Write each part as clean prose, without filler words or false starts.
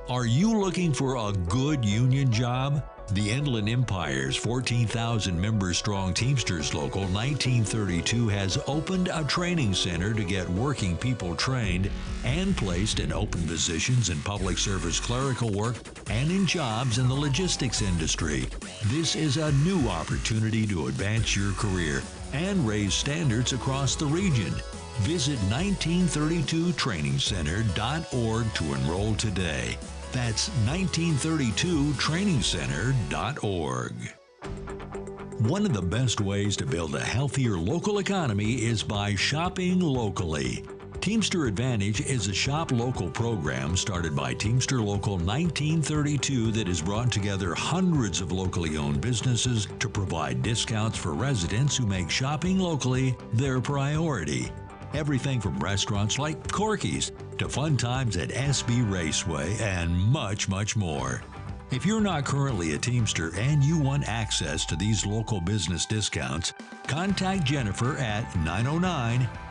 Are you looking for a good union job? The Inland Empire's 14,000 member strong Teamsters Local 1932 has opened a training center to get working people trained and placed in open positions in public service clerical work and in jobs in the logistics industry. This is a new opportunity to advance your career and raise standards across the region. Visit 1932trainingcenter.org to enroll today. That's 1932trainingcenter.org. One of the best ways to build a healthier local economy is by shopping locally. Teamster Advantage is a shop local program started by Teamster Local 1932 that has brought together hundreds of locally owned businesses to provide discounts for residents who make shopping locally their priority. Everything from restaurants like Corky's to fun times at SB Raceway and much, much more. If you're not currently a Teamster and you want access to these local business discounts, contact Jennifer at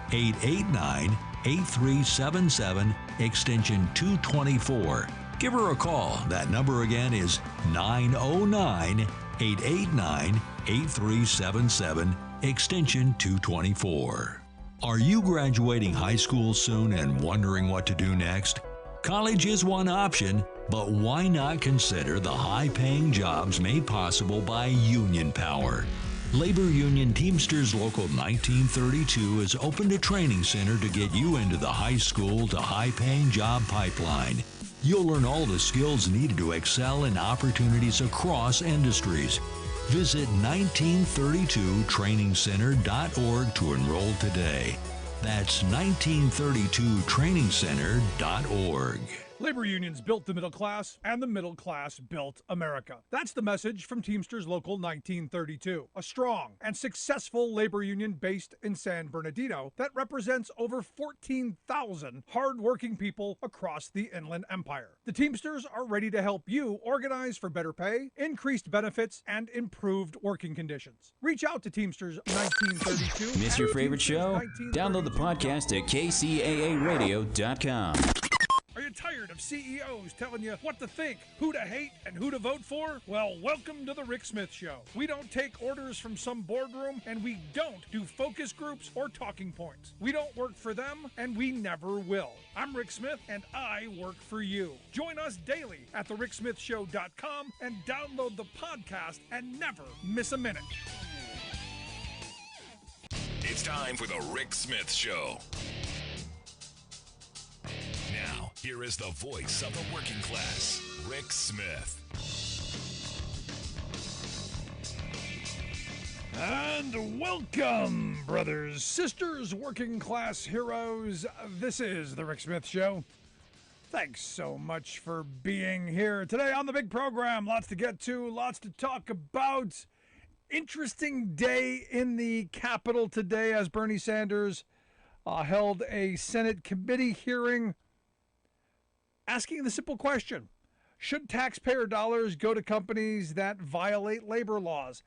909-889-8377, extension 224. Give her a call. That number again is 909-889-8377, extension 224. Are you graduating high school soon and wondering what to do next? College is one option, but why not consider the high-paying jobs made possible by union power? Labor Union Teamsters Local 1932 has opened a training center to get you into the high school to high-paying job pipeline. You'll learn all the skills needed to excel in opportunities across industries. Visit 1932trainingcenter.org to enroll today. That's 1932trainingcenter.org. Labor unions built the middle class, and the middle class built America. That's the message from Teamsters Local 1932, a strong and successful labor union based in San Bernardino that represents over 14,000 hardworking people across the Inland Empire. The Teamsters are ready to help you organize for better pay, increased benefits, and improved working conditions. Reach out to Teamsters 1932. Miss your favorite show? Download the podcast at KCAAradio.com. Are you tired of CEOs telling you what to think, who to hate, and who to vote for? Well, welcome to the Rick Smith Show. We don't take orders from some boardroom, and we don't do focus groups or talking points. We don't work for them, and we never will. I'm Rick Smith, and I work for you. Join us daily at thericksmithshow.com and download the podcast and never miss a minute. It's time for the Rick Smith Show. Now, here is the voice of the working class, Rick Smith. And welcome, brothers, sisters, working class heroes. This is the Rick Smith Show. Thanks so much for being here today on the big program. Lots to get to, lots to talk about. Interesting day in the Capitol today as Bernie Sanders held a Senate committee hearing asking the simple question: should taxpayer dollars go to companies that violate labor laws?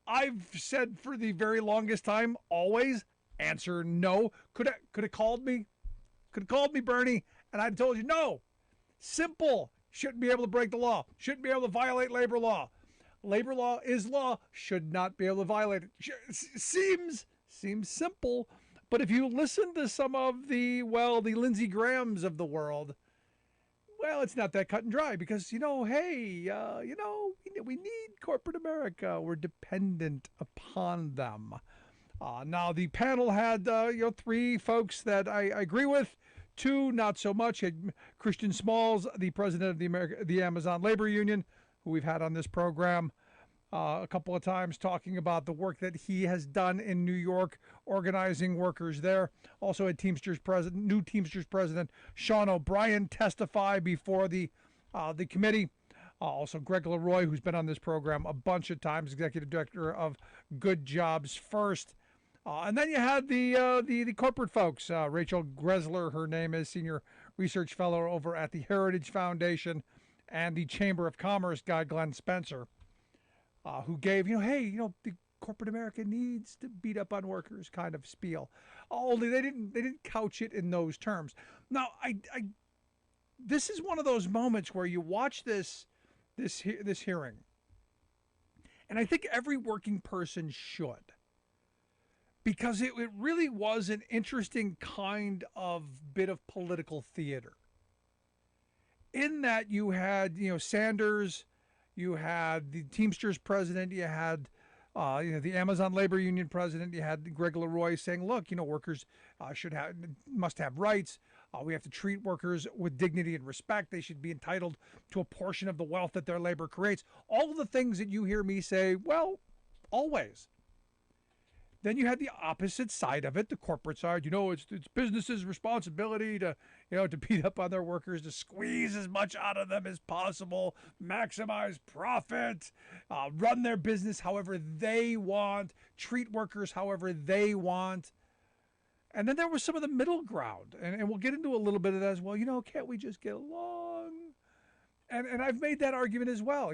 I've said for the very longest time, always, answer no. Could have called me? Could have called me, Bernie, and I'd told you no. Simple. Shouldn't be able to break the law. Shouldn't be able to violate labor law. Labor law is law. Should not be able to violate it. Seems simple. But if you listen to some of the Lindsey Grahams of the world, well, it's not that cut and dry because, we need corporate America. We're dependent upon them. Now, the panel had, three folks that I agree with, two not so much. Had Christian Smalls, the president of the Amazon Labor Union, who we've had on this program a couple of times, talking about the work that he has done in New York, organizing workers there. Also had new Teamsters president Sean O'Brien testify before the committee. Also Greg Leroy, who's been on this program a bunch of times, executive director of Good Jobs First. And then you had the corporate folks. Rachel Gressler, her name is, senior research fellow over at the Heritage Foundation, and the Chamber of Commerce guy, Glenn Spencer, who gave, the corporate America needs to beat up on workers kind of spiel. Only they didn't couch it in those terms. Now, this is one of those moments where you watch this hearing, and I think every working person should, because it really was an interesting kind of bit of political theater. In that you had, Sanders, you had the Teamsters president, you had the Amazon labor union president, you had Greg Leroy saying, look, workers must have rights. We have to treat workers with dignity and respect. They should be entitled to a portion of the wealth that their labor creates. All of the things that you hear me say, well, always. Then you had the opposite side of it, the corporate side. It's businesses' responsibility to beat up on their workers, to squeeze as much out of them as possible, maximize profit, run their business however they want, treat workers however they want. And then there was some of the middle ground, and we'll get into a little bit of that as well. Can't we just get along? And I've made that argument as well.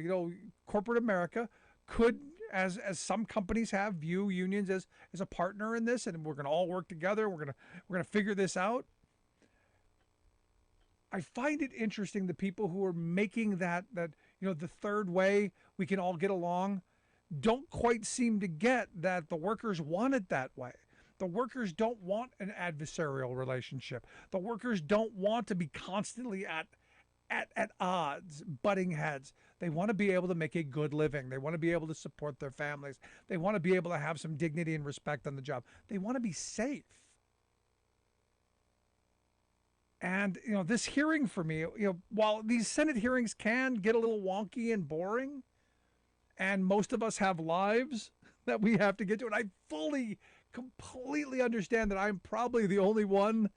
Corporate America could, as some companies have, view unions as a partner in this, and we're going to all work together. We're going to figure this out. I find it interesting the people who are making that the third way we can all get along don't quite seem to get that the workers want it that way. The workers don't want an adversarial relationship. The workers don't want to be constantly at odds, butting heads. They want to be able to make a good living. They want to be able to support their families. They want to be able to have some dignity and respect on the job. They want to be safe. And, this hearing for me, while these Senate hearings can get a little wonky and boring, and most of us have lives that we have to get to, and I fully, completely understand that I'm probably the only one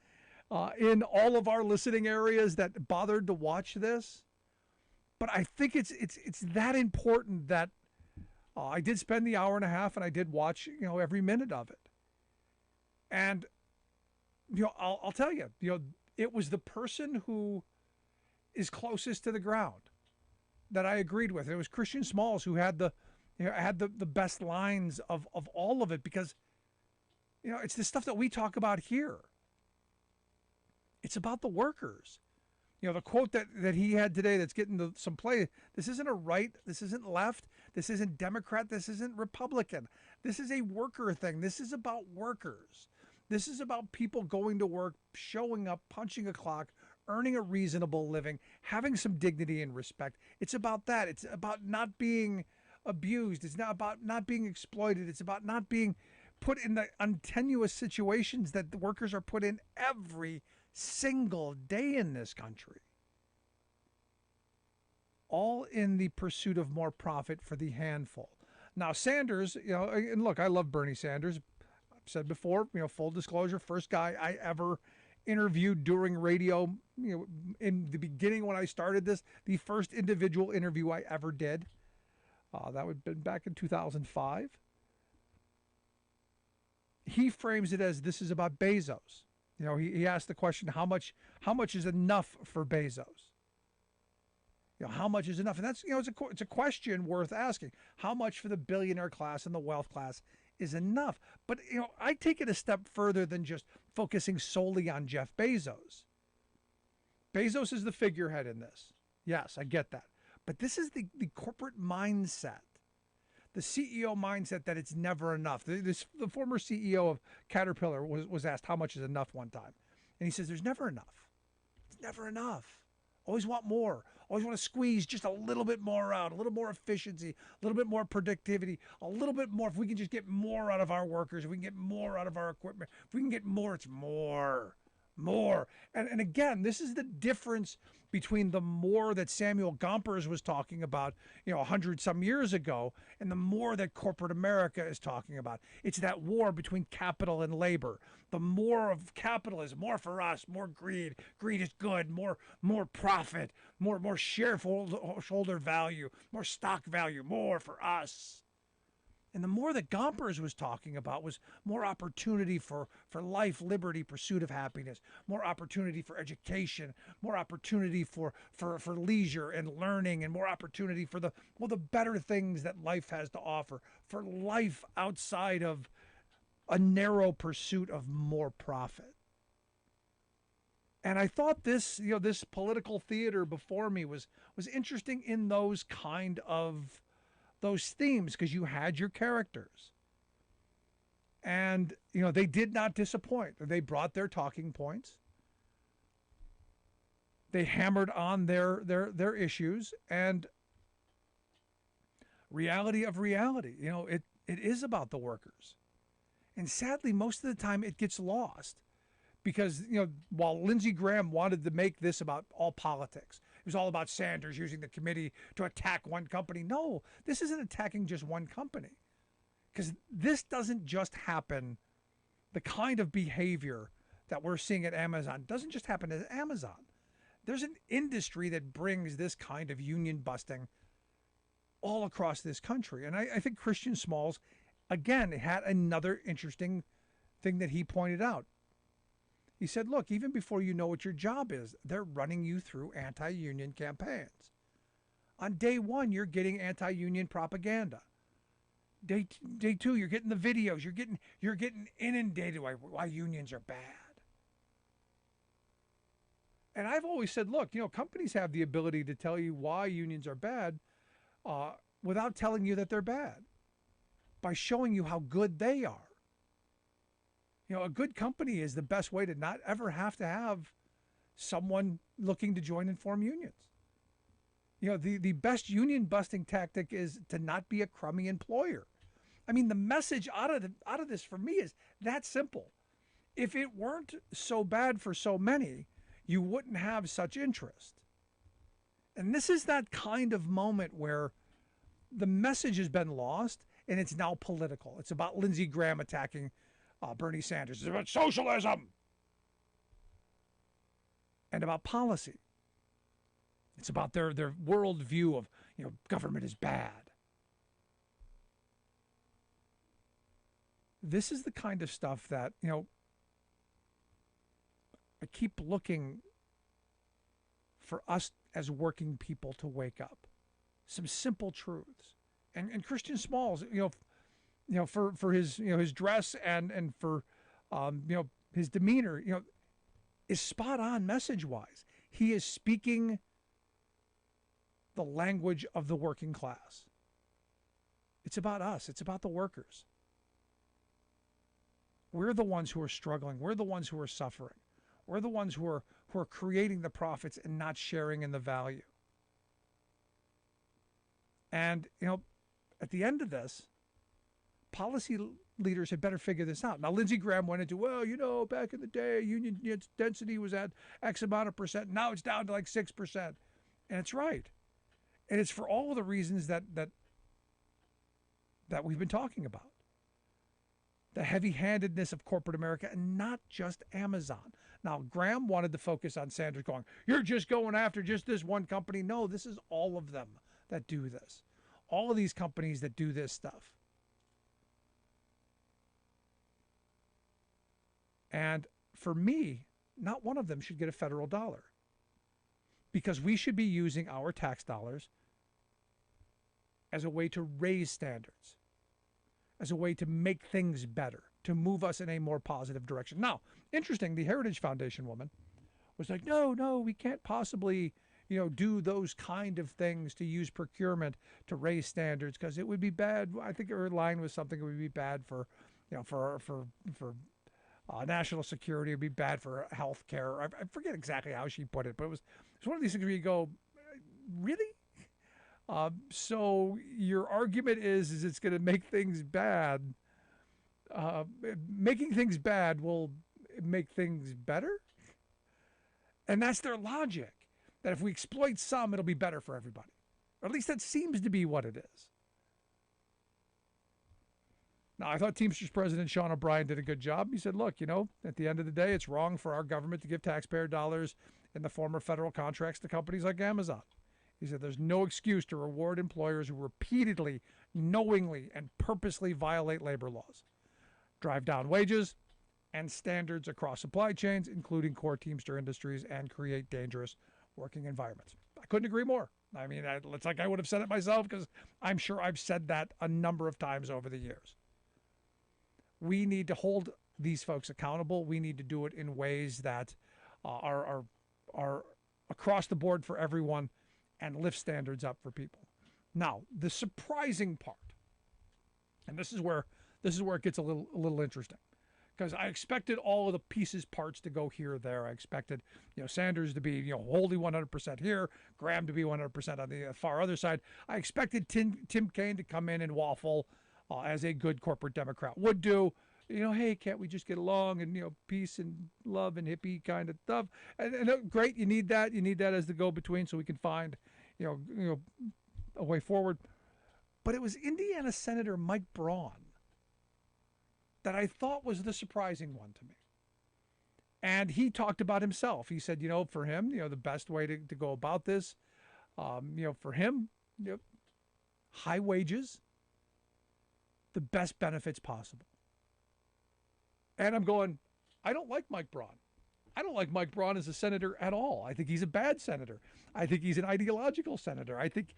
in all of our listening areas that bothered to watch this. But I think it's that important that I did spend the hour and a half, and I did watch every minute of it. And I'll tell you, it was the person who is closest to the ground that I agreed with. It was Christian Smalls who had the best lines of all of it, because it's the stuff that we talk about here. It's about the workers. The quote that he had today that's getting some play, this isn't a right, this isn't left, this isn't Democrat, this isn't Republican. This is a worker thing. This is about workers. This is about people going to work, showing up, punching a clock, earning a reasonable living, having some dignity and respect. It's about that. It's about not being abused. It's not about not being exploited. It's about not being put in the untenuous situations that the workers are put in every single day in this country. All in the pursuit of more profit for the handful. Now, Sanders, and look, I love Bernie Sanders. I've said before, full disclosure, first guy I ever interviewed during radio, in the beginning when I started this, the first individual interview I ever did. That would have been back in 2005. He frames it as this is about Bezos. He asked the question, how much is enough for Bezos? How much is enough? And that's, it's a question worth asking. How much for the billionaire class and the wealth class is enough? But, I take it a step further than just focusing solely on Jeff Bezos. Bezos is the figurehead in this. Yes, I get that. But this is the corporate mindset, the CEO mindset that it's never enough. The former CEO of Caterpillar was asked how much is enough one time. And he says, there's never enough. It's never enough. Always want more. Always want to squeeze just a little bit more out, a little more efficiency, a little bit more productivity, a little bit more. If we can just get more out of our workers, if we can get more out of our equipment, if we can get more, it's more. And again, this is the difference between the more that Samuel Gompers was talking about, 100 some years ago, and the more that corporate America is talking about. It's that war between capital and labor. The more of capital is more for us, more greed. Greed is good, more profit, more shareholder value, more stock value, more for us. And the more that Gompers was talking about was more opportunity for life, liberty, pursuit of happiness, more opportunity for education, more opportunity for leisure and learning, and more opportunity for the better things that life has to offer, for life outside of a narrow pursuit of more profit. And I thought this, this political theater before me was interesting in those kind of those themes, because you had your characters. And, they did not disappoint. They brought their talking points. They hammered on their issues, and reality of reality. It is about the workers. And sadly, most of the time it gets lost because, while Lindsey Graham wanted to make this about all politics, it was all about Sanders using the committee to attack one company. No, this isn't attacking just one company, because this doesn't just happen. The kind of behavior that we're seeing at Amazon doesn't just happen at Amazon. There's an industry that brings this kind of union busting all across this country. And I think Christian Smalls, again, had another interesting thing that he pointed out. He said, look, even before you know what your job is, they're running you through anti-union campaigns. On day one, you're getting anti-union propaganda. Day two, you're getting the videos. You're getting inundated why unions are bad. And I've always said, look, companies have the ability to tell you why unions are bad without telling you that they're bad, by showing you how good they are. A good company is the best way to not ever have to have someone looking to join and form unions. The best union busting tactic is to not be a crummy employer. I mean, the message out of this for me is that simple. If it weren't so bad for so many, you wouldn't have such interest. And this is that kind of moment where the message has been lost and it's now political. It's about Lindsey Graham attacking Bernie Sanders. It's about socialism and about policy. It's about their worldview of, government is bad. This is the kind of stuff that, I keep looking for us as working people to wake up. Some simple truths. And Christian Smalls, for his his dress and for his demeanor, is spot on message wise. He is speaking the language of the working class. It's about us. It's about the workers. We're the ones who are struggling. We're the ones who are suffering. We're the ones who are creating the profits and not sharing in the value. And at the end of this, policy leaders had better figure this out. Now, Lindsey Graham went into, back in the day, union density was at X amount of percent. Now it's down to like 6%. And it's right. And it's for all of the reasons that we've been talking about. The heavy-handedness of corporate America, and not just Amazon. Now, Graham wanted to focus on Sanders going, you're just going after just this one company. No, this is all of them that do this. All of these companies that do this stuff. And for me, not one of them should get a federal dollar, because we should be using our tax dollars as a way to raise standards, as a way to make things better, to move us in a more positive direction. Now, interesting, the Heritage Foundation woman was like, no, we can't possibly, do those kind of things to use procurement to raise standards, because it would be bad. I think her line was something that would be bad for, for national security. It would be bad for health care. I forget exactly how she put it, but it's one of these things where you go, really? So your argument is it's going to make things bad. Making things bad will make things better? And that's their logic, that if we exploit some, it'll be better for everybody. Or at least that seems to be what it is. Now, I thought Teamsters President Sean O'Brien did a good job. He said, look, at the end of the day, it's wrong for our government to give taxpayer dollars in the form of federal contracts to companies like Amazon. He said there's no excuse to reward employers who repeatedly, knowingly, and purposely violate labor laws, drive down wages and standards across supply chains, including core Teamster industries, and create dangerous working environments. I couldn't agree more. I mean, it's like I would have said it myself, because I'm sure I've said that a number of times over the years. We need to hold these folks accountable. We need to do it in ways that are across the board for everyone and lift standards up for people. Now, the surprising part, and this is where it gets a little interesting, because I expected all of the pieces, parts to go here or there. I expected, Sanders to be, wholly 100% here, Graham to be 100% on the far other side. I expected Tim Kaine to come in and waffle as a good corporate Democrat would do. Hey, can't we just get along and, peace and love and hippie kind of stuff. And great, you need that. You need that as the go-between so we can find, a way forward. But it was Indiana Senator Mike Braun that I thought was the surprising one to me. And he talked about himself. He said, for him, the best way to go about this, for him, high wages, the best benefits possible. And I'm going, I don't like Mike Braun. I don't like Mike Braun as a senator at all. I think he's a bad senator. I think he's an ideological senator. I think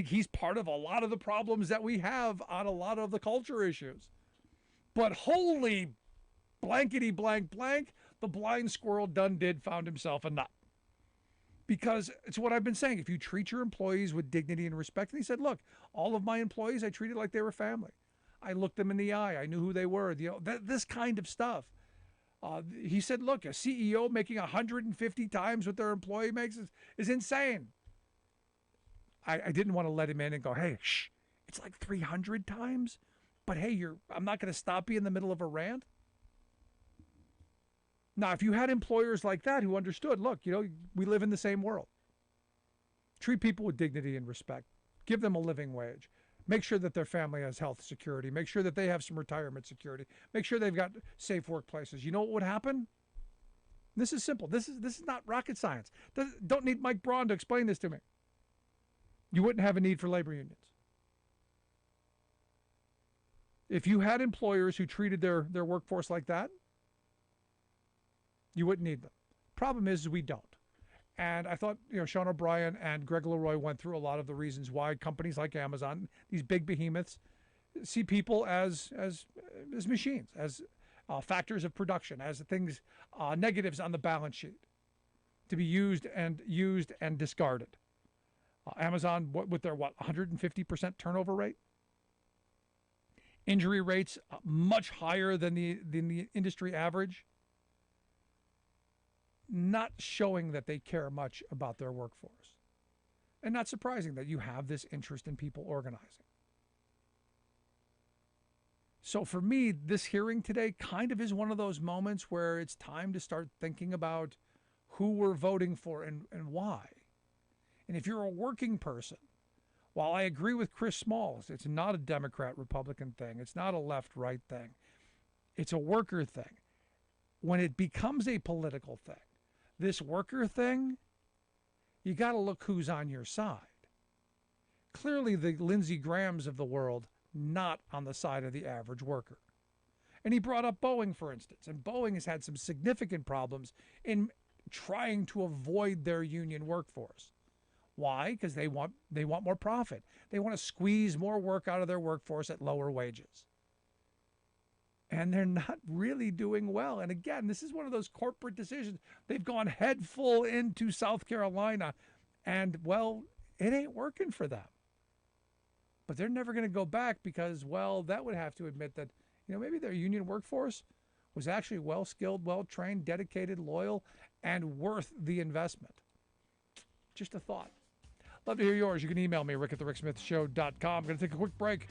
he's part of a lot of the problems that we have on a lot of the culture issues. But holy blankety blank blank, the blind squirrel done found himself a nut. Because it's what I've been saying. If you treat your employees with dignity and respect, and he said, look, all of my employees, I treated like they were family. I looked them in the eye. I knew who they were. This kind of stuff. He said, look, a CEO making 150 times what their employee makes is insane. I didn't want to let him in and go, hey, shh, it's like 300 times. But hey, I'm not going to stop you in the middle of a rant. Now, if you had employers like that who understood, look, we live in the same world. Treat people with dignity and respect. Give them a living wage. Make sure that their family has health security. Make sure that they have some retirement security. Make sure they've got safe workplaces. You know what would happen? This is simple. This is not rocket science. Don't need Mike Braun to explain this to me. You wouldn't have a need for labor unions. If you had employers who treated their workforce like that, you wouldn't need them. Problem is we don't. And I thought, Sean O'Brien and Greg Leroy went through a lot of the reasons why companies like Amazon, these big behemoths, see people as machines, as factors of production, as things, negatives on the balance sheet to be used and discarded. Amazon, with their 150% turnover rate? Injury rates much higher than the industry average. Not showing that they care much about their workforce. And not surprising that you have this interest in people organizing. So for me, this hearing today kind of is one of those moments where it's time to start thinking about who we're voting for and why. And if you're a working person, while I agree with Chris Smalls, it's not a Democrat-Republican thing. It's not a left-right thing. It's a worker thing. When it becomes a political thing, this worker thing, you got to look who's on your side. Clearly, the Lindsey Grahams of the world, not on the side of the average worker. And he brought up Boeing, for instance. And Boeing has had some significant problems in trying to avoid their union workforce. Why? Because they want more profit. They want to squeeze more work out of their workforce at lower wages. And they're not really doing well. And again, this is one of those corporate decisions. They've gone head full into South Carolina, and, well, it ain't working for them. But they're never going to go back because, well, that would have to admit that, maybe their union workforce was actually well-skilled, well-trained, dedicated, loyal, and worth the investment. Just a thought. Love to hear yours. You can email me, rick@thericksmithshow.com. I'm going to take a quick break.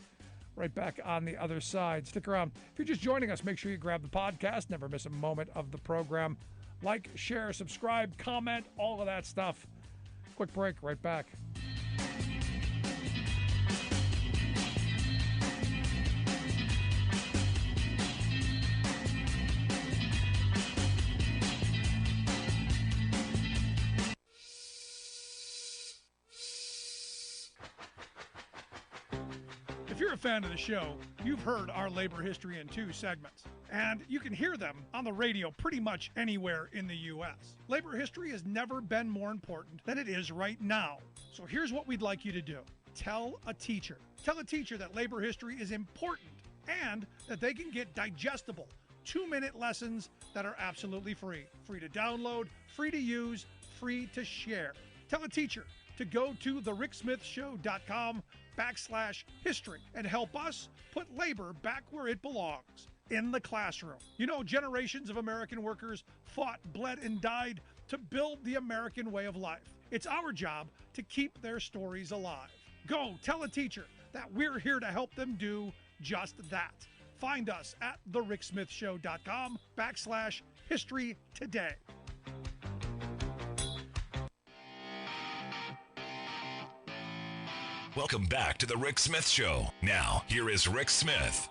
Right back on the other side. Stick around. If you're just joining us, make sure you grab the podcast. Never miss a moment of the program. Like, share, subscribe, comment, all of that stuff. Quick break. Right back. If you're a fan of the show, you've heard our labor history in 2 segments, and you can hear them on the radio pretty much anywhere in the U.S. Labor history has never been more important than it is right now. So here's what we'd like you to do. Tell a teacher. Tell a teacher that labor history is important and that they can get digestible, 2-minute lessons that are absolutely free. Free to download, free to use, free to share. Tell a teacher to go to thericksmithshow.com/history and help us put labor back where it belongs, in the classroom. You know, generations of American workers fought, bled, and died to build the American way of life. It's our job to keep their stories alive. Go tell a teacher that we're here to help them do just that. Find us at thericksmithshow.com/history today. Welcome back to the Rick Smith Show. Now, here is Rick Smith.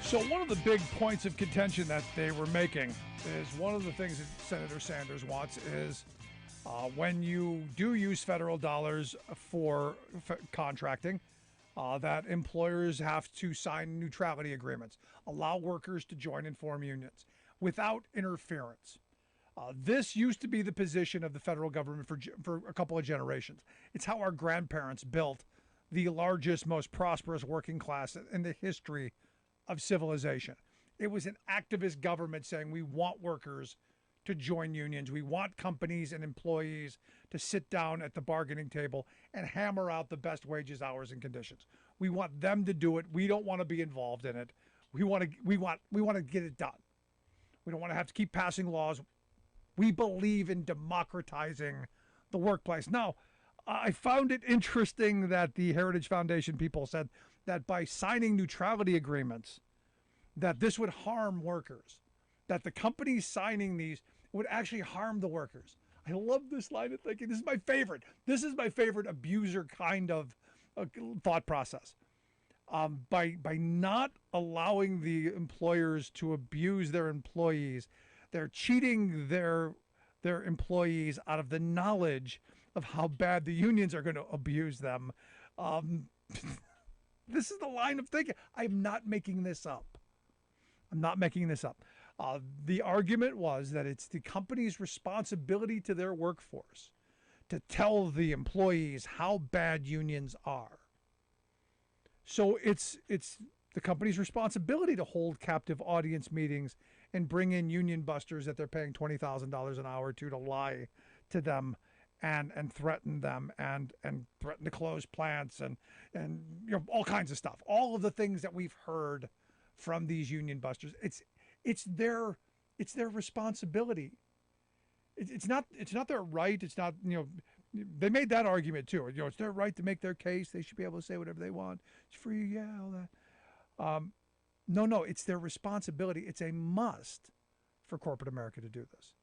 So one of the big points of contention that they were making is one of the things that Senator Sanders wants is when you do use federal dollars for contracting, that employers have to sign neutrality agreements, allow workers to join and form unions without interference. This used to be the position of the federal government for a couple of generations. It's how our grandparents built the largest, most prosperous working class in the history of civilization. It was an activist government saying we want workers to join unions. We want companies and employees to sit down at the bargaining table and hammer out the best wages, hours, and conditions. We want them to do it. We don't want to be involved in it. We want to get it done. We don't want to have to keep passing laws. We believe in democratizing the workplace. Now, I found it interesting that the Heritage Foundation people said that by signing neutrality agreements, that this would harm workers, that the companies signing these would actually harm the workers. I love this line of thinking. This is my favorite. This is my favorite abuser kind of thought process. By not allowing the employers to abuse their employees, they're cheating their employees out of the knowledge of how bad the unions are going to abuse them. This is the line of thinking. I'm not making this up. I'm not making this up. The argument was that it's the company's responsibility to their workforce to tell the employees how bad unions are. So it's the company's responsibility to hold captive audience meetings and bring in union busters that they're paying $20,000 an hour to lie to them and threaten them and threaten to close plants and you know, all kinds of stuff. All of the things that we've heard from these union busters. It's their responsibility. It's not their right. It's not, you know, they made that argument too. You know, it's their right to make their case. They should be able to say whatever they want. It's free, yeah, all that. No, it's their responsibility. It's a must for corporate America to do this.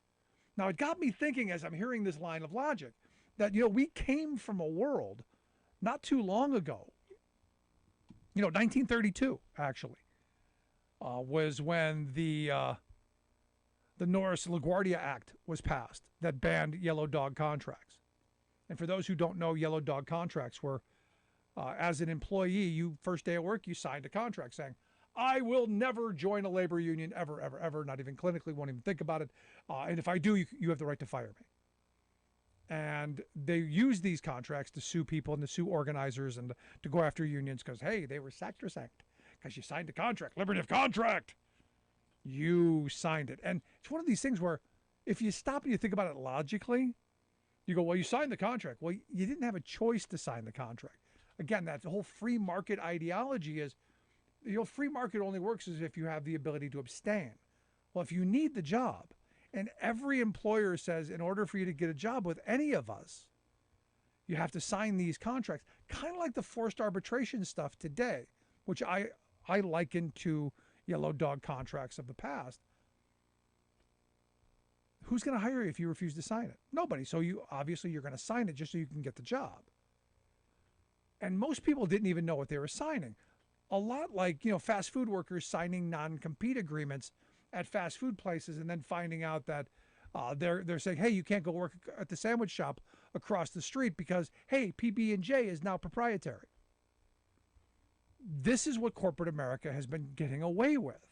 Now, it got me thinking as I'm hearing this line of logic that, you know, we came from a world not too long ago, you know, 1932 actually, was when the Norris-LaGuardia Act was passed that banned yellow dog contracts. And for those who don't know, yellow dog contracts were, as an employee, you first day of work, you signed a contract saying, I will never join a labor union ever, not even clinically, won't even think about it. And if I do, you have the right to fire me. And they use these contracts to sue people and to sue organizers and to go after unions because, hey, they were sacrosanct because you signed a contract, liberty of contract. You signed it. And it's one of these things where if you stop and you think about it logically, you go, well, you signed the contract. Well, you didn't have a choice to sign the contract. Again, that whole free market ideology is, you know, free market only works as if you have the ability to abstain. Well, if you need the job, and every employer says in order for you to get a job with any of us, you have to sign these contracts, kind of like the forced arbitration stuff today, which I liken to yellow dog contracts of the past. Who's going to hire you if you refuse to sign it? Nobody. So you're going to sign it just so you can get the job. And most people didn't even know what they were signing. A lot like, you know, fast food workers signing non-compete agreements at fast food places and then finding out that they're saying, hey, you can't go work at the sandwich shop across the street because, hey, PB&J is now proprietary. This is what corporate America has been getting away with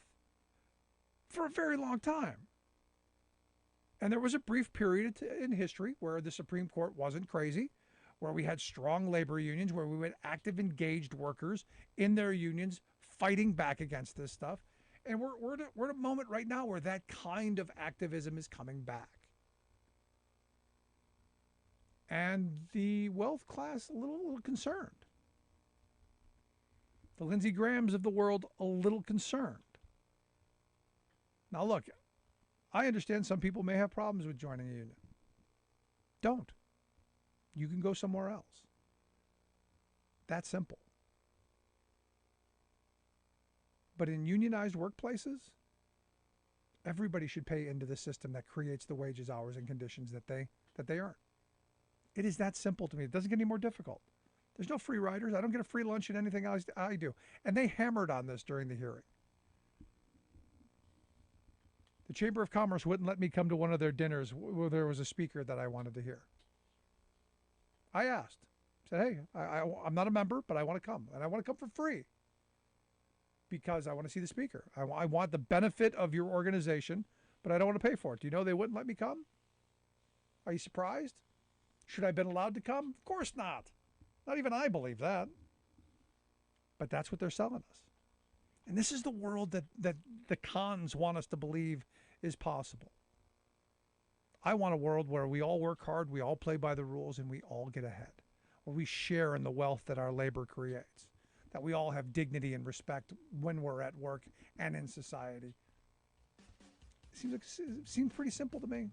for a very long time. And there was a brief period in history where the Supreme Court wasn't crazy, where we had strong labor unions, where we had active, engaged workers in their unions fighting back against this stuff. And we're at a moment right now where that kind of activism is coming back. And the wealth class a little concerned. The Lindsey Grahams of the world a little concerned. Now look, I understand some people may have problems with joining a union. Don't. You can go somewhere else. That simple. But in unionized workplaces, everybody should pay into the system that creates the wages, hours, and conditions that they earn. It is that simple to me. It doesn't get any more difficult. There's no free riders. I don't get a free lunch in anything else I do. And they hammered on this during the hearing. The Chamber of Commerce wouldn't let me come to one of their dinners where there was a speaker that I wanted to hear. I asked. I said, hey, I'm not a member, but I want to come. And I want to come for free because I want to see the speaker. I want the benefit of your organization, but I don't want to pay for it. Do you know they wouldn't let me come? Are you surprised? Should I have been allowed to come? Of course not. Not even I believe that. But that's what they're selling us. And this is the world that the cons want us to believe is possible. I want a world where we all work hard, we all play by the rules, and we all get ahead. Where we share in the wealth that our labor creates. That we all have dignity and respect when we're at work and in society. It seems pretty simple to me.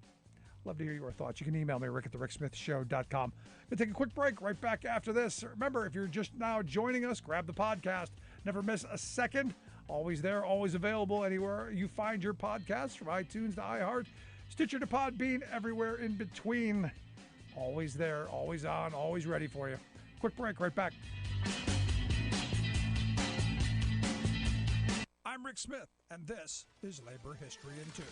Love to hear your thoughts. You can email me, rick@thericksmithshow.com. We'll take a quick break right back after this. Remember, if you're just now joining us, grab the podcast. Never miss a second. Always there, always available anywhere you find your podcasts, from iTunes to iHeart, Stitcher to Podbean, everywhere in between. Always there, always on, always ready for you. Quick break, right back. I'm Rick Smith, and this is Labor History in 2.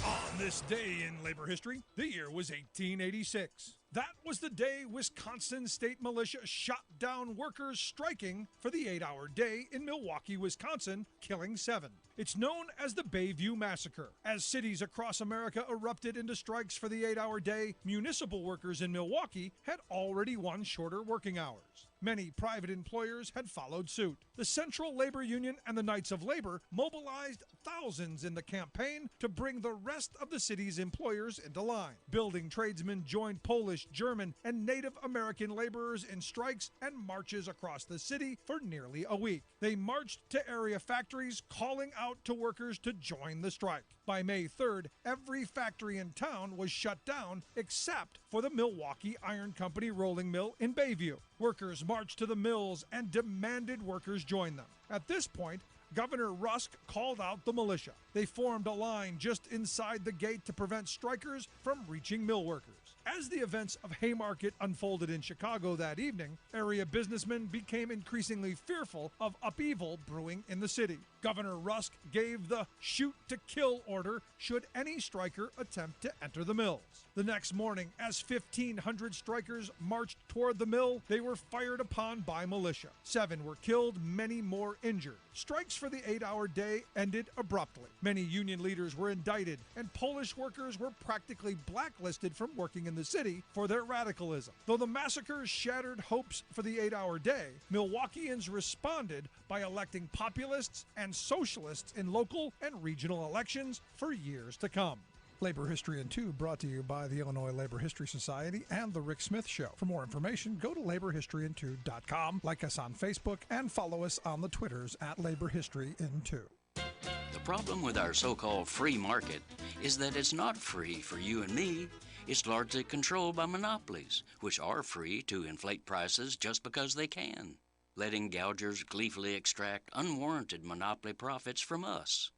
On this day in labor history, the year was 1886. That was the day Wisconsin State Militia shot down workers striking for the 8-hour day in Milwaukee, Wisconsin, killing 7. It's known as the Bayview Massacre. As cities across America erupted into strikes for the 8-hour day, municipal workers in Milwaukee had already won shorter working hours. Many private employers had followed suit. The Central Labor Union and the Knights of Labor mobilized thousands in the campaign to bring the rest of the city's employers into line. Building tradesmen joined Polish, German, and Native American laborers in strikes and marches across the city for nearly a week. They marched to area factories, calling out to workers to join the strike. By May 3rd, every factory in town was shut down except for the Milwaukee Iron Company rolling mill in Bayview. Workers marched to the mills and demanded workers join them. At this point, Governor Rusk called out the militia. They formed a line just inside the gate to prevent strikers from reaching mill workers. As the events of Haymarket unfolded in Chicago that evening, area businessmen became increasingly fearful of upheaval brewing in the city. Governor Rusk gave the shoot-to-kill order should any striker attempt to enter the mills. The next morning, as 1,500 strikers marched toward the mill, they were fired upon by militia. 7 were killed, many more injured. Strikes for the 8-hour day ended abruptly. Many union leaders were indicted, and Polish workers were practically blacklisted from working in the city for their radicalism. Though the massacres shattered hopes for the 8-hour day, Milwaukeeans responded by electing populists and socialists in local and regional elections for years to come. Labor History in 2 brought to you by the Illinois Labor History Society and The Rick Smith Show. For more information, go to laborhistoryin2.com, like us on Facebook, and follow us on the Twitters at Labor History in 2. The problem with our so-called free market is that it's not free for you and me. It's largely controlled by monopolies, which are free to inflate prices just because they can, letting gougers gleefully extract unwarranted monopoly profits from us.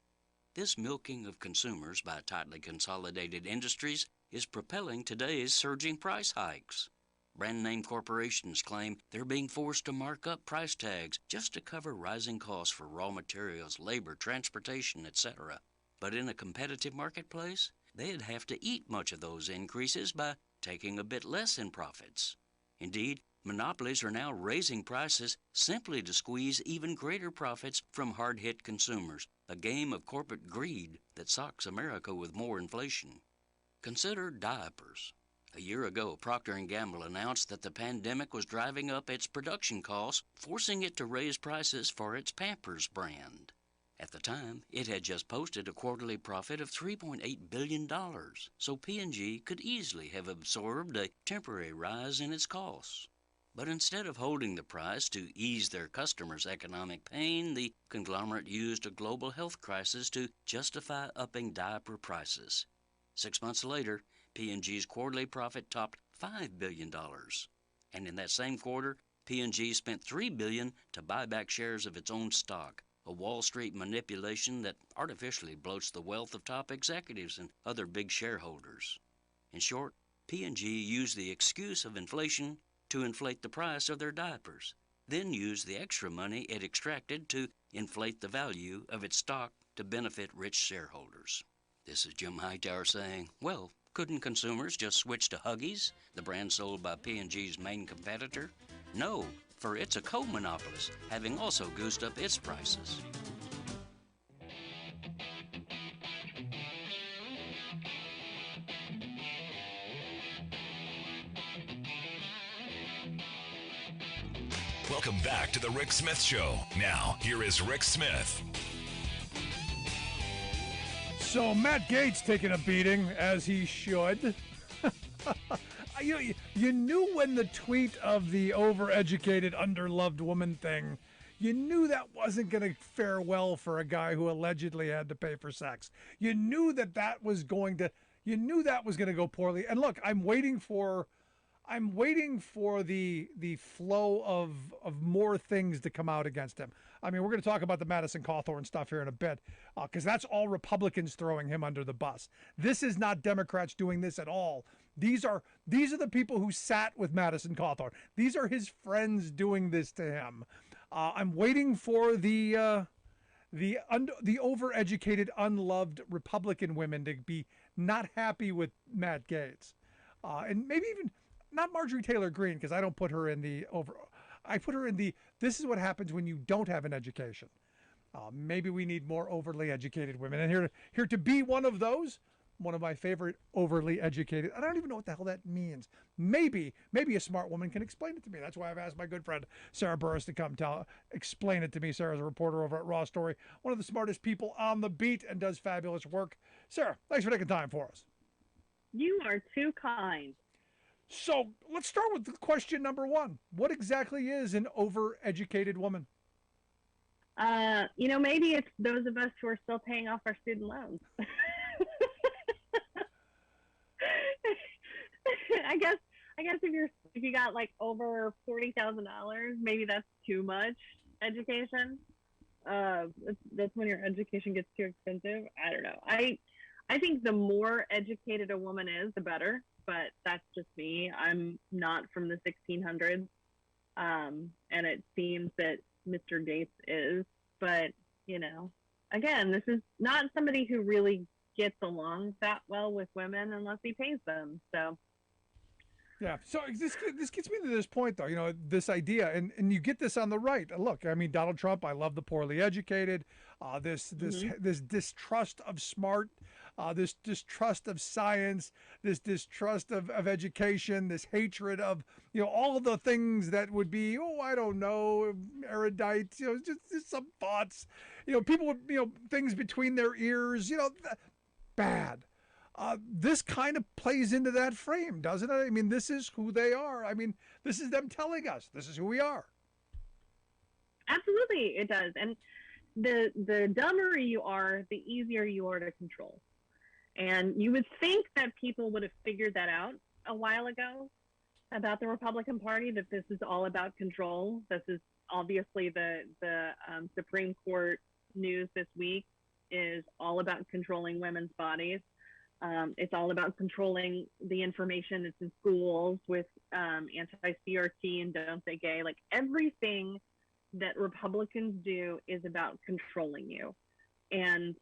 This milking of consumers by tightly consolidated industries is propelling today's surging price hikes. Brand-name corporations claim they're being forced to mark up price tags just to cover rising costs for raw materials, labor, transportation, etc. But in a competitive marketplace, they'd have to eat much of those increases by taking a bit less in profits. Indeed, monopolies are now raising prices simply to squeeze even greater profits from hard-hit consumers, a game of corporate greed that socks America with more inflation. Consider diapers. A year ago, Procter & Gamble announced that the pandemic was driving up its production costs, forcing it to raise prices for its Pampers brand. At the time, it had just posted a quarterly profit of $3.8 billion, so P&G could easily have absorbed a temporary rise in its costs. But instead of holding the price to ease their customers' economic pain, the conglomerate used a global health crisis to justify upping diaper prices. 6 months later, P&G's quarterly profit topped $5 billion. And in that same quarter, P&G spent $3 billion to buy back shares of its own stock, a Wall Street manipulation that artificially bloats the wealth of top executives and other big shareholders. In short, P&G used the excuse of inflation to inflate the price of their diapers, then used the extra money it extracted to inflate the value of its stock to benefit rich shareholders. This is Jim Hightower saying, well, couldn't consumers just switch to Huggies, the brand sold by P&G's main competitor? No, for it's a co-monopolist, having also goosed up its prices. Welcome back to the Rick Smith Show. Now, here is Rick Smith. So Matt Gaetz taking a beating, as he should. You knew when the tweet of the overeducated, underloved woman thing, you knew that wasn't going to fare well for a guy who allegedly had to pay for sex. You knew that was going to go poorly. And look, I'm waiting for the flow of more things to come out against him. I mean, we're going to talk about the Madison Cawthorn stuff here in a bit, because that's all Republicans throwing him under the bus. This is not Democrats doing this at all. These are the people who sat with Madison Cawthorn. These are his friends doing this to him. I'm waiting for the overeducated, unloved Republican women to be not happy with Matt Gaetz, and maybe even not Marjorie Taylor Greene, because I don't put her in the over. I put her in the, this is what happens when you don't have an education. Maybe we need more overly educated women. And here to be one of those, one of my favorite overly educated, I don't even know what the hell that means. Maybe a smart woman can explain it to me. That's why I've asked my good friend Sarah Burris to come explain it to me. Sarah's a reporter over at Raw Story, one of the smartest people on the beat, and does fabulous work. Sarah, thanks for taking time for us. You are too kind. So let's start with question number one. What exactly is an overeducated woman? Maybe it's those of us who are still paying off our student loans. I guess if you got like over $40,000, maybe that's too much education. That's when your education gets too expensive. I don't know. I think the more educated a woman is, the better. But that's just me. I'm not from the 1600s, and it seems that Mr. Gaetz is. But, again, this is not somebody who really gets along that well with women unless he pays them. So, yeah. So this gets me to this point, though. This idea, and you get this on the right. Look, I mean, Donald Trump. I love the poorly educated. This distrust of smart. This distrust of science, this distrust of education, this hatred of, all the things that would be, I don't know, erudite, just some thoughts, people with, things between their ears, bad. This kind of plays into that frame, doesn't it? I mean, this is who they are. I mean, this is them telling us this is who we are. Absolutely, it does. And the dumber you are, the easier you are to control. And you would think that people would have figured that out a while ago about the Republican Party, that this is all about control. This is obviously the Supreme Court news this week is all about controlling women's bodies. It's all about controlling the information that's in schools with anti-CRT and Don't Say Gay. Like everything that Republicans do is about controlling you. And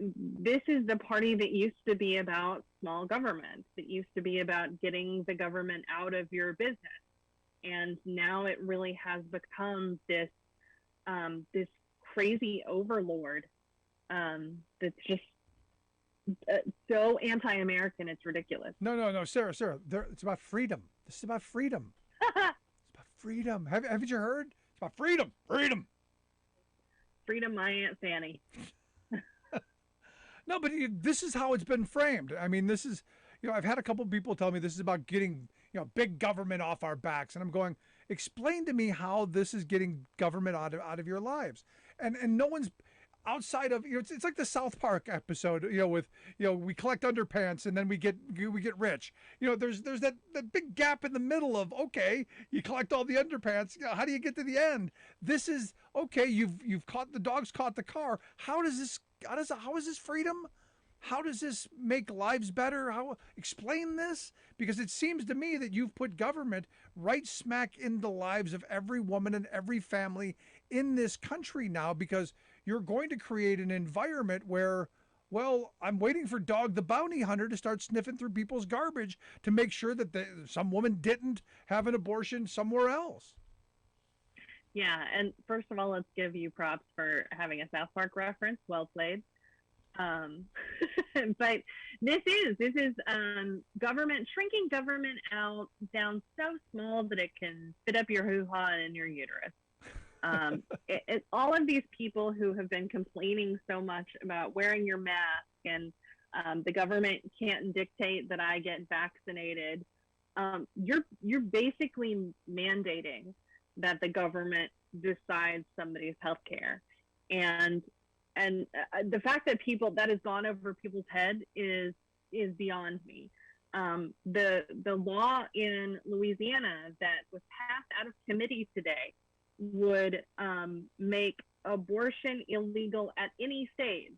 this is the party that used to be about small government, that used to be about getting the government out of your business. And now it really has become this crazy overlord that's just so anti-American, it's ridiculous. No, Sarah. It's about freedom. This is about freedom. It's about freedom. Haven't you heard? It's about freedom. Freedom. Freedom, my Aunt Fanny. No, but this is how it's been framed. I mean, this is, I've had a couple of people tell me this is about getting, big government off our backs. And I'm going, explain to me how this is getting government out of your lives. And no one's outside of, it's like the South Park episode, with, we collect underpants and then we get rich. There's that big gap in the middle of, okay, you collect all the underpants. How do you get to the end? This is, okay, you've caught the dog's caught the car. How is this freedom? How does this make lives better? Explain this? Because it seems to me that you've put government right smack in the lives of every woman and every family in this country now, because you're going to create an environment where, well, I'm waiting for Dog the Bounty Hunter to start sniffing through people's garbage to make sure that some woman didn't have an abortion somewhere else. Yeah, and first of all, let's give you props for having a South Park reference. Well played. But this is government, shrinking government down so small that it can fit up your hoo-ha in your uterus. All of these people who have been complaining so much about wearing your mask and the government can't dictate that I get vaccinated. You're basically mandating that the government decides somebody's health care. And the fact that that has gone over people's head is beyond me. The law in Louisiana that was passed out of committee today would make abortion illegal at any stage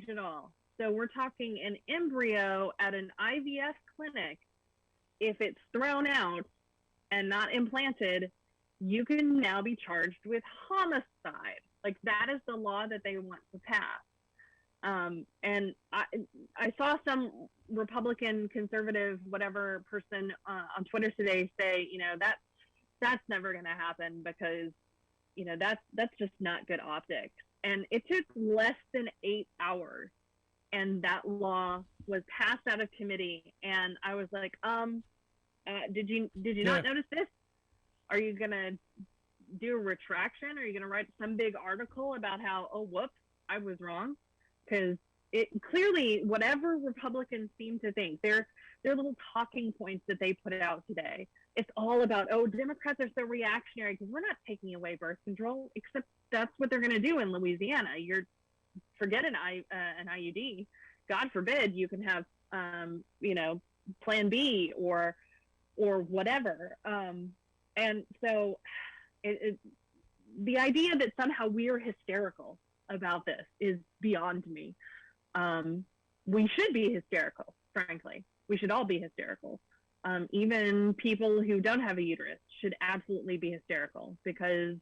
at all. So we're talking an embryo at an IVF clinic. If it's thrown out and not implanted, you can now be charged with homicide. Like, that is the law that they want to pass. And I saw some Republican, conservative, whatever person on Twitter today say, that's never going to happen because, that's just not good optics. And it took less than 8 hours, and that law was passed out of committee. And I was like, did you not notice this? Are you going to do a retraction? Are you going to write some big article about how, oh, whoops, I was wrong? Because it clearly, whatever Republicans seem to think, their little talking points that they put out today, it's all about, oh, Democrats are so reactionary because we're not taking away birth control, except that's what they're going to do in Louisiana. Forget an IUD. God forbid you can have, Plan B or whatever. And so the idea that somehow we're hysterical about this is beyond me. We should be hysterical, frankly. We should all be hysterical. Even people who don't have a uterus should absolutely be hysterical because,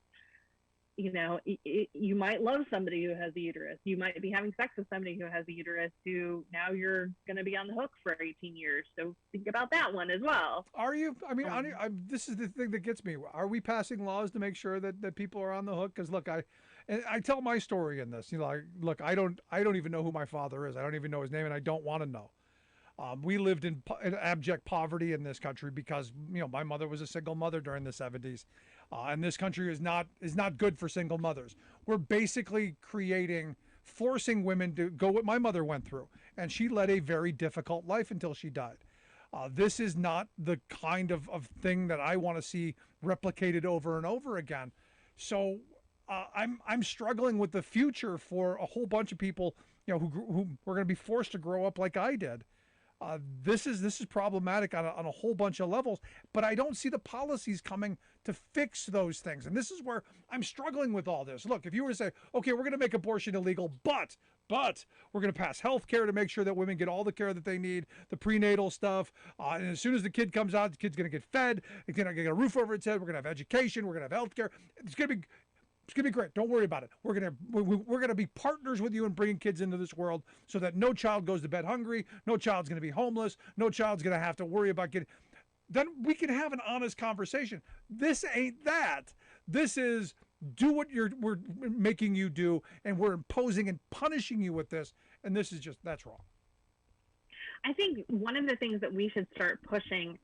you might love somebody who has a uterus. You might be having sex with somebody who has a uterus who now you're going to be on the hook for 18 years. So think about that one as well. Are you? I mean, this is the thing that gets me. Are we passing laws to make sure that people are on the hook? Because look, I tell my story in this. Look, I don't even know who my father is. I don't even know his name, and I don't want to know. We lived in abject poverty in this country because my mother was a single mother during the 70s, and this country is not good for single mothers. We're basically forcing women to go what my mother went through, and she led a very difficult life until she died. This is not the kind of thing that I want to see replicated over and over again. So I'm struggling with the future for a whole bunch of people who were going to be forced to grow up like I did. This is problematic on a whole bunch of levels, but I don't see the policies coming to fix those things. And this is where I'm struggling with all this. Look, if you were to say, okay, we're going to make abortion illegal, but we're going to pass health care to make sure that women get all the care that they need, the prenatal stuff. And as soon as the kid comes out, the kid's going to get fed. It's going to get a roof over its head. We're going to have education. We're going to have health care. It's going to be great. Don't worry about it. We're gonna be partners with you in bringing kids into this world so that no child goes to bed hungry. No child's gonna be homeless. No child's gonna have to worry about getting. Then we can have an honest conversation. This ain't that. This is do what we're making you do, and we're imposing and punishing you with this. and this is just, that's wrong. I think one of the things that we should start pushing,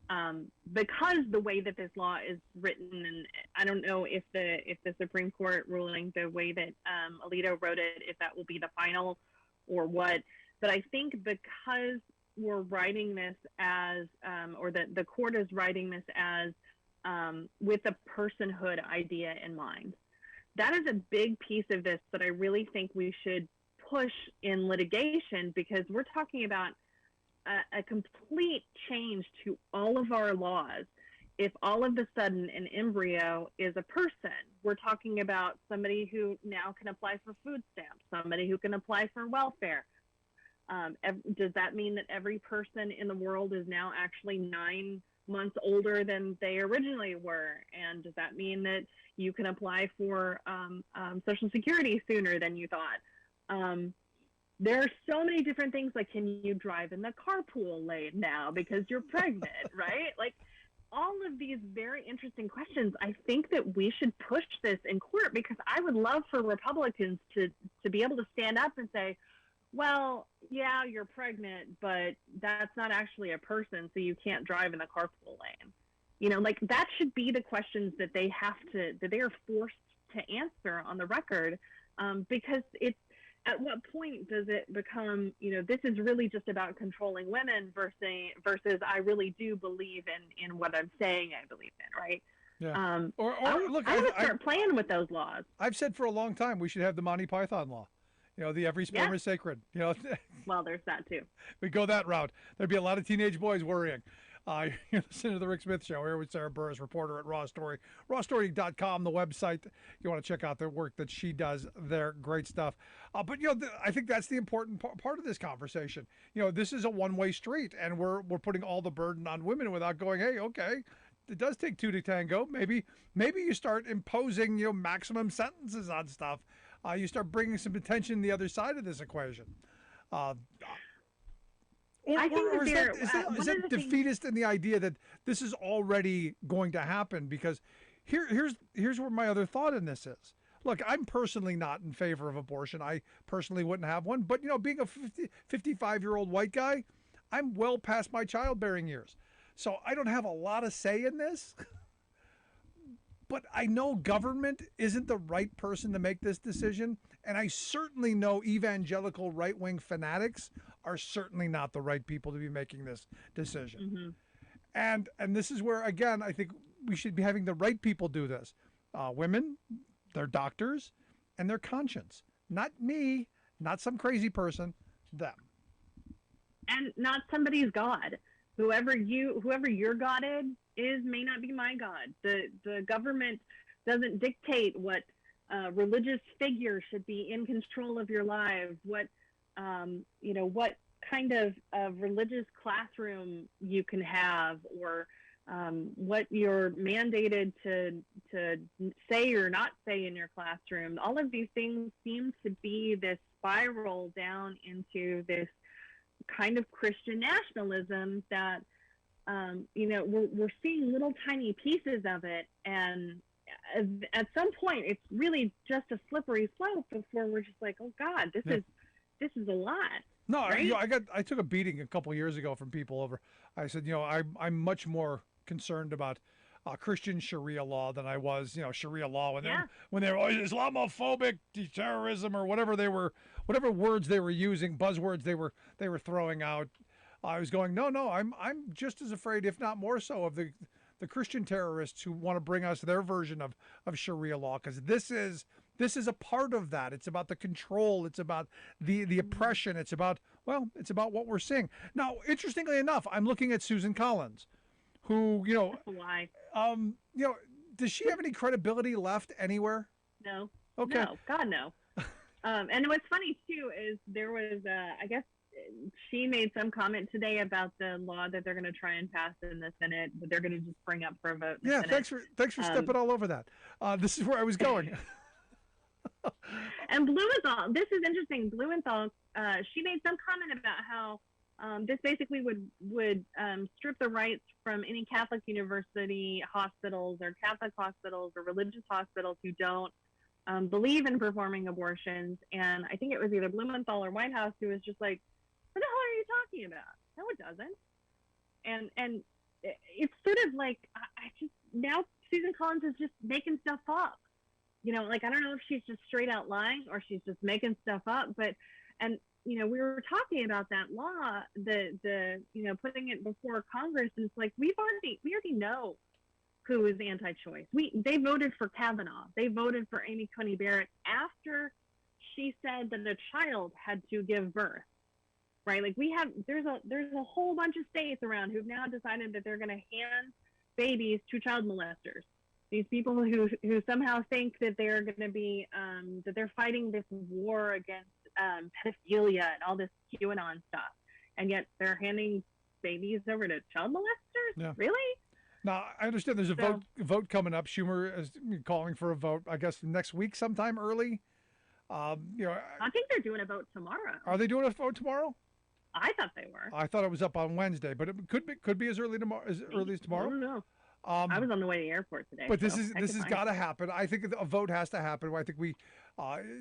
because the way that this law is written, and I don't know if the Supreme Court ruling, the way that Alito wrote it, if that will be the final or what, but I think because we're writing this as, or the court is writing this as with a personhood idea in mind, that is a big piece of this that I really think we should push in litigation, because we're talking about a complete change to all of our laws. If all of a sudden an embryo is a person, we're talking about somebody who now can apply for food stamps, somebody who can apply for welfare. Does that mean that every person in the world is now actually 9 months older than they originally were? And does that mean that you can apply for Social Security sooner than you thought? There are so many different things, like, can you drive in the carpool lane now because you're pregnant, right? Like, all of these very interesting questions. I think that we should push this in court, because I would love for Republicans to be able to stand up and say, well, yeah, you're pregnant, but that's not actually a person, so you can't drive in the carpool lane. You know, like, that should be the questions that they are forced to answer on the record, because it's, at what point does it become, you know, this is really just about controlling women versus I really do believe in what I'm saying I believe in, right? Yeah. I would start playing with those laws. I've said for a long time we should have the Monty Python law. You know, the every sperm is sacred. You know. Well, there's that too. We go that route. There'd be a lot of teenage boys worrying. You're listening to the Rick Smith Show here with Sarah Burris, reporter at Raw Story. RawStory.com, the website. You want to check out the work that she does there. Great stuff. But, you know, I think that's the important part of this conversation. You know, this is a one-way street, and we're putting all the burden on women without going, hey, okay, it does take two to tango. Maybe you start imposing, you know, maximum sentences on stuff. You start bringing some attention to the other side of this equation. I think is that defeatist in the idea that this is already going to happen? Because here's where my other thought in this is. Look, I'm personally not in favor of abortion. I personally wouldn't have one. But, you know, being a 55-year-old white guy, I'm well past my childbearing years. So I don't have a lot of say in this. But I know government isn't the right person to make this decision. And I certainly know evangelical right-wing fanatics are certainly not the right people to be making this decision. Mm-hmm. And this is where, again, I think we should be having the right people do this. Women, their doctors, and their conscience. Not me, not some crazy person, them. And not somebody's God. Whoever your God is may not be my God. The government doesn't dictate what religious figure should be in control of your lives, what what kind of religious classroom you can have, or what you're mandated to say or not say in your classroom. All of these things seem to be this spiral down into this kind of Christian nationalism that we're seeing little tiny pieces of it, and at some point it's really just a slippery slope before we're just like, oh God, this is a lot. No, right? I took a beating a couple of years ago from people over. I said, I'm much more concerned about Christian Sharia law than I was, Sharia law when they were Islamophobic, terrorism, or whatever words they were using, buzzwords they were throwing out. I was going, no, I'm just as afraid, if not more so, of the Christian terrorists who want to bring us their version of Sharia law, because this is a part of that. It's about the control. It's about the oppression. It's about what we're seeing. Now, interestingly enough, I'm looking at Susan Collins, who, why? Does she have any credibility left anywhere? No. Okay. No, God, no. And what's funny too is there was, I guess, she made some comment today about the law that they're going to try and pass in the Senate, but they're going to just bring up for a vote. In the Senate. Thanks for stepping all over that. This is where I was going. And Blumenthal, this is interesting. Blumenthal, she made some comment about how this basically would strip the rights from any Catholic university hospitals or Catholic hospitals or religious hospitals who don't believe in performing abortions. And I think it was either Blumenthal or Whitehouse who was just like, what the hell are you talking about? No, it doesn't. And it's sort of like, I just, now Susan Collins is just making stuff up. You know, like, I don't know if she's just straight out lying or she's just making stuff up, but, and, you know, we were talking about that law, the you know, putting it before Congress, and it's like, we already know who is anti-choice. They voted for Kavanaugh. They voted for Amy Coney Barrett after she said that a child had to give birth, right? Like, there's a whole bunch of states around who've now decided that they're going to hand babies to child molesters. These people who somehow think that they're going to be, that they're fighting this war against pedophilia and all this QAnon stuff, and yet they're handing babies over to child molesters? Yeah. Really? Now, I understand there's a vote coming up. Schumer is calling for a vote, I guess, next week sometime early. You know, I think they're doing a vote tomorrow. Are they doing a vote tomorrow? I thought they were. I thought it was up on Wednesday, but it could be as early as early as tomorrow. I don't know. I was on the way to the airport today. But this has got to happen. I think a vote has to happen. I think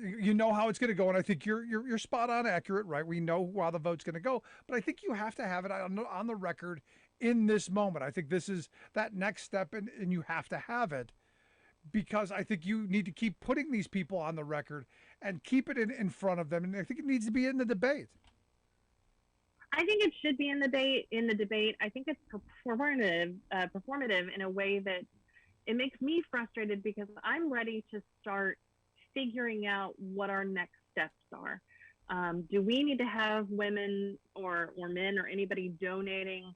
you know how it's going to go, and I think you're spot on accurate, right? We know how the vote's going to go, but I think you have to have it on the record in this moment. I think this is that next step, and you have to have it, because I think you need to keep putting these people on the record and keep it in front of them, and I think it needs to be in the debate. I think it should be in the debate. I think it's performative in a way that it makes me frustrated, because I'm ready to start figuring out what our next steps are. Do we need to have women or men or anybody donating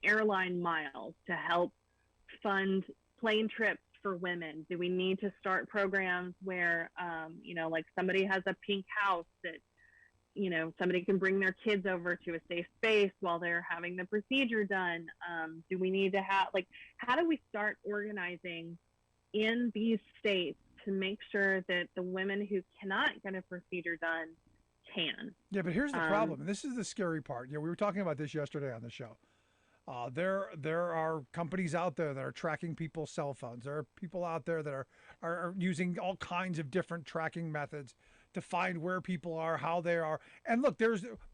airline miles to help fund plane trips for women? Do we need to start programs where, you know, like somebody has a pink house that, you know, somebody can bring their kids over to a safe space while they're having the procedure done? Do we need to have, like, how do we start organizing in these states to make sure that the women who cannot get a procedure done can? Yeah, but here's the problem, and this is the scary part. You know, we were talking about this yesterday on the show. There are companies out there that are tracking people's cell phones. There are people out there that are using all kinds of different tracking methods to find where people are, how they are. And look,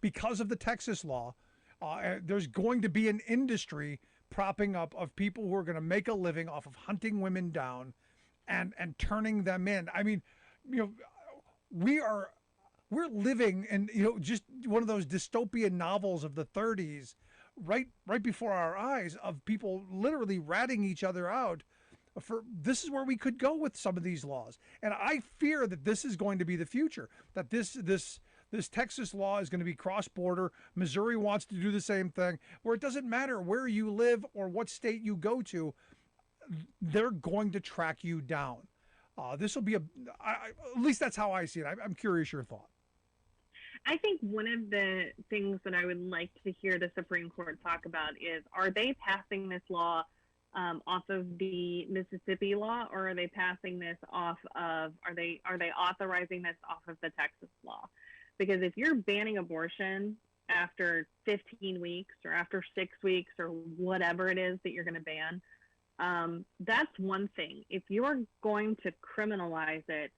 because of the Texas law, there's going to be an industry propping up of people who are going to make a living off of hunting women down and turning them in. I mean, you know, we're living in, you know, just one of those dystopian novels of the 30s, right before our eyes, of people literally ratting each other out. This is where we could go with some of these laws, and I fear that this is going to be the future. That this Texas law is going to be cross-border. Missouri wants to do the same thing, where it doesn't matter where you live or what state you go to, they're going to track you down. This will be at least that's how I see it. I'm curious your thought. I think one of the things that I would like to hear the Supreme Court talk about is, are they passing this law off of the Mississippi law, or are they passing this off of, are they authorizing this off of the Texas law? Because if you're banning abortion after 15 weeks or after 6 weeks or whatever it is that you're going to ban, that's one thing. If you're going to criminalize it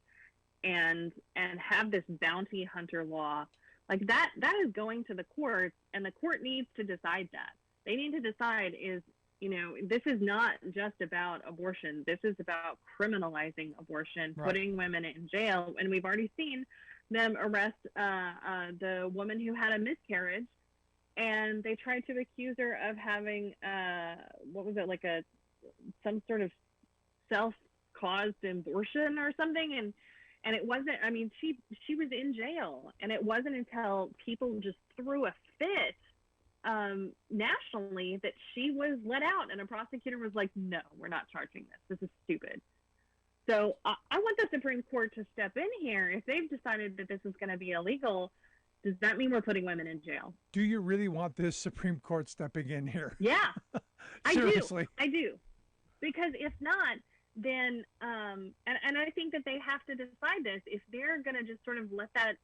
and have this bounty hunter law, like that is going to the courts, and the court needs to decide that. They need to decide is, you know, this is not just about abortion. This is about criminalizing abortion, right, putting women in jail. And we've already seen them arrest the woman who had a miscarriage, and they tried to accuse her of having, what was it, like some sort of self-caused abortion or something. And it wasn't, I mean, she was in jail, and it wasn't until people just threw a fit nationally that she was let out, and a prosecutor was like, no, we're not charging this. This is stupid. So I want the Supreme Court to step in here. If they've decided that this is going to be illegal, does that mean we're putting women in jail? Do you really want this Supreme Court stepping in here? Yeah, Seriously. I do. Because if not, then, and I think that they have to decide this. If they're going to just sort of let that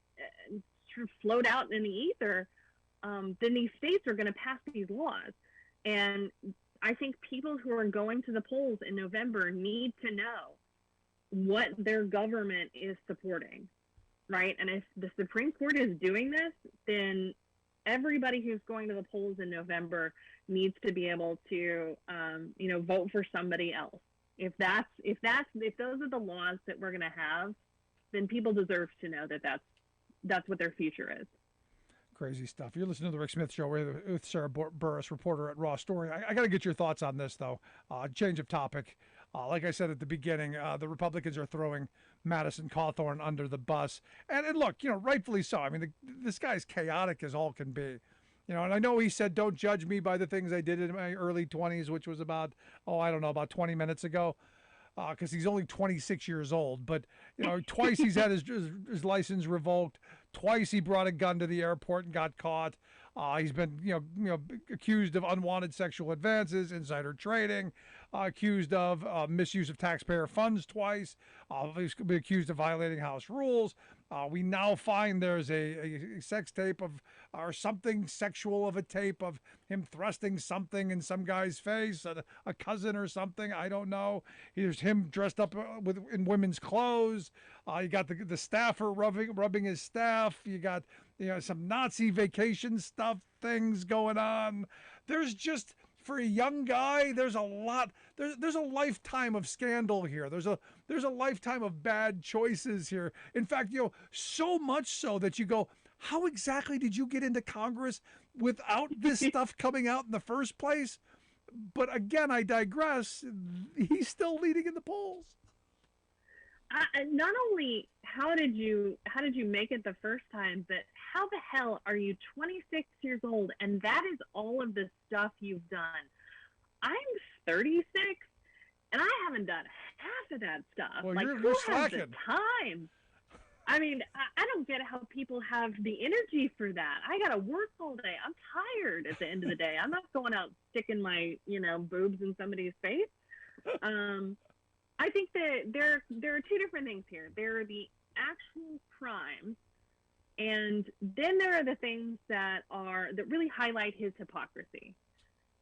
sort of float out in the ether, then these states are going to pass these laws. And I think people who are going to the polls in November need to know what their government is supporting, right? And if the Supreme Court is doing this, then everybody who's going to the polls in November needs to be able to, vote for somebody else. If those are the laws that we're going to have, then people deserve to know that that's what their future is. Crazy stuff. You're listening to the Rick Smith Show with Sarah Burris, reporter at Raw Story. I got to get your thoughts on this, though. Change of topic. Like I said at the beginning, the Republicans are throwing Madison Cawthorn under the bus. And look, rightfully so. I mean, this guy's chaotic as all can be. And I know he said, don't judge me by the things I did in my early 20s, which was about 20 minutes ago. Because he's only 26 years old. But, twice he's had his license revoked. Twice he brought a gun to the airport and got caught. He's been, accused of unwanted sexual advances, insider trading, accused of misuse of taxpayer funds twice. He's been accused of violating House rules. We now find there's a sex tape or something sexual of a tape of him thrusting something in some guy's face, a cousin or something. I don't know. Here's him dressed up in women's clothes. You got the staffer rubbing his staff. You got some Nazi vacation stuff things going on. There's just, for a young guy, there's a lot. There's a lifetime of scandal here. There's a lifetime of bad choices here. In fact, so much so that you go, how exactly did you get into Congress without this stuff coming out in the first place? But again, I digress. He's still leading in the polls. Not only how did you make it the first time, but how the hell are you 26 years old and that is all of the stuff you've done? I'm 36 and I haven't done half of that stuff. Well, who has the time? I mean, I don't get how people have the energy for that. I got to work all day. I'm tired at the end of the day. I'm not going out sticking my, boobs in somebody's face. I think that there are two different things here. There are the actual crimes, and then there are the things that really highlight his hypocrisy.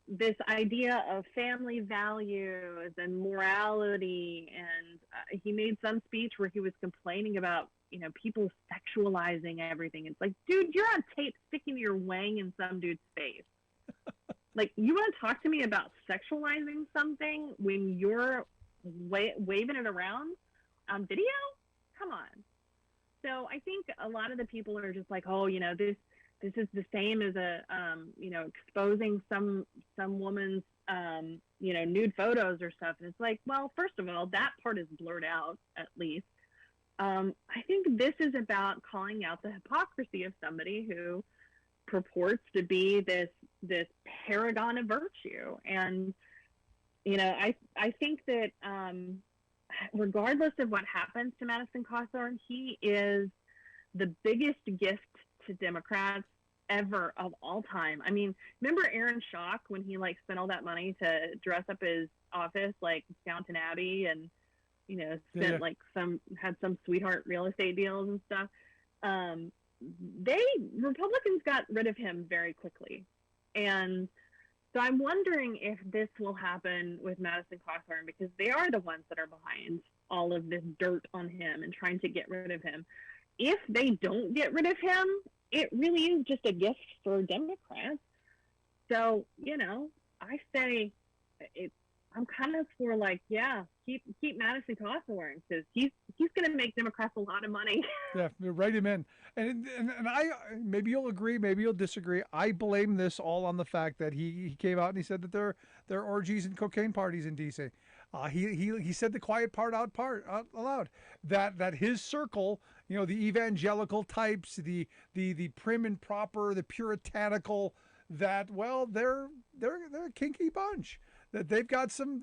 This idea of family values and morality, and he made some speech where he was complaining about people sexualizing everything. It's like, dude, you're on tape sticking your wang in some dude's face. Like, you want to talk to me about sexualizing something when you're waving it around on video? Come on. So I think a lot of the people are just like, oh, this is the same as exposing some woman's nude photos or stuff. And it's like, well, first of all, that part is blurred out at least. I think this is about calling out the hypocrisy of somebody who purports to be this paragon of virtue. And I think that regardless of what happens to Madison Cawthorn, he is the biggest gift to Democrats ever of all time. I mean, remember Aaron Schock when he spent all that money to dress up his office like Downton Abbey and had some sweetheart real estate deals and stuff. Republicans got rid of him very quickly. And so I'm wondering if this will happen with Madison Cawthorn, because they are the ones that are behind all of this dirt on him and trying to get rid of him. If they don't get rid of him, it really is just a gift for Democrats. So, I say I'm kind of for keep Madison Cawthorn, because he's going to make Democrats a lot of money. Yeah, write him in. And I, maybe you'll agree, maybe you'll disagree. I blame this all on the fact that he came out and he said that there are orgies and cocaine parties in D.C. He said the quiet part out loud, that his circle, the evangelical types, the prim and proper, the puritanical, that, well, they're a kinky bunch. That they've got some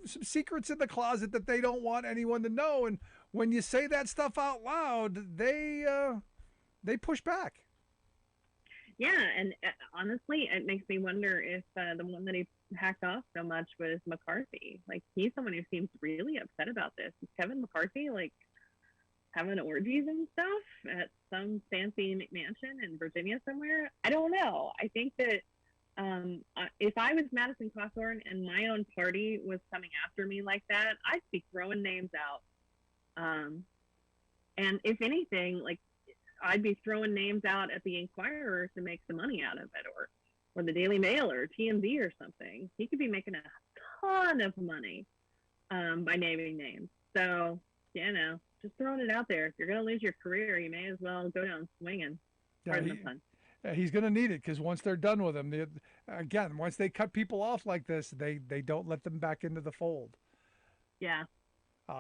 secrets in the closet that they don't want anyone to know. And when you say that stuff out loud, they push back. Yeah, and honestly, it makes me wonder if the one that he hacked off so much was McCarthy. He's someone who seems really upset about this. Is Kevin McCarthy having orgies and stuff at some fancy mansion in Virginia somewhere? I don't know. I think that if I was Madison Cawthorn and my own party was coming after me like that, I'd be throwing names out And if anything, like, I'd be throwing names out at the Inquirer to make some money out of it, or the Daily Mail or TMZ or something. He could be making a ton of money by naming names. So, just throwing it out there. If you're going to lose your career, you may as well go down swinging. Pardon the pun. He's going to need it, because once they're done with him, once they cut people off like this, they don't let them back into the fold. Yeah.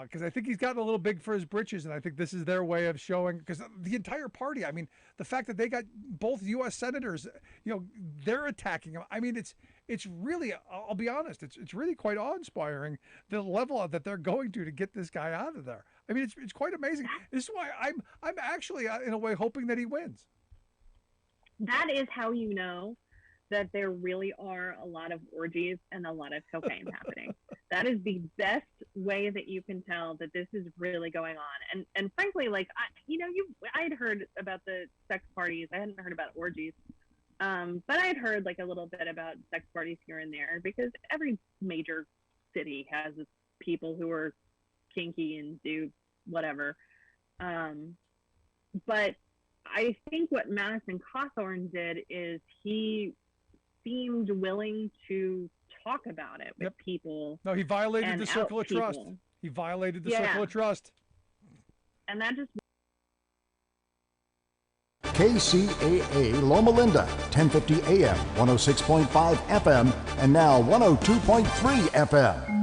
Because I think he's gotten a little big for his britches, and I think this is their way of showing, because the entire party, I mean, the fact that they got both U.S. senators, they're attacking him. I mean, it's really, I'll be honest, it's really quite awe-inspiring, the level that they're going to get this guy out of there. I mean, it's quite amazing. This is why I'm actually, in a way, hoping that he wins. That is how you know that there really are a lot of orgies and a lot of cocaine happening. That is the best way that you can tell that this is really going on. And frankly, like, I had heard about the sex parties. I hadn't heard about orgies. But I had heard like a little bit about sex parties here and there, because every major city has people who are kinky and do whatever. But I think what Madison Cawthorn did is he seemed willing to talk about it with people. No, he violated the circle of trust. He violated the circle of trust. And that just... KCAA Loma Linda, 1050 AM, 106.5 FM, and now 102.3 FM.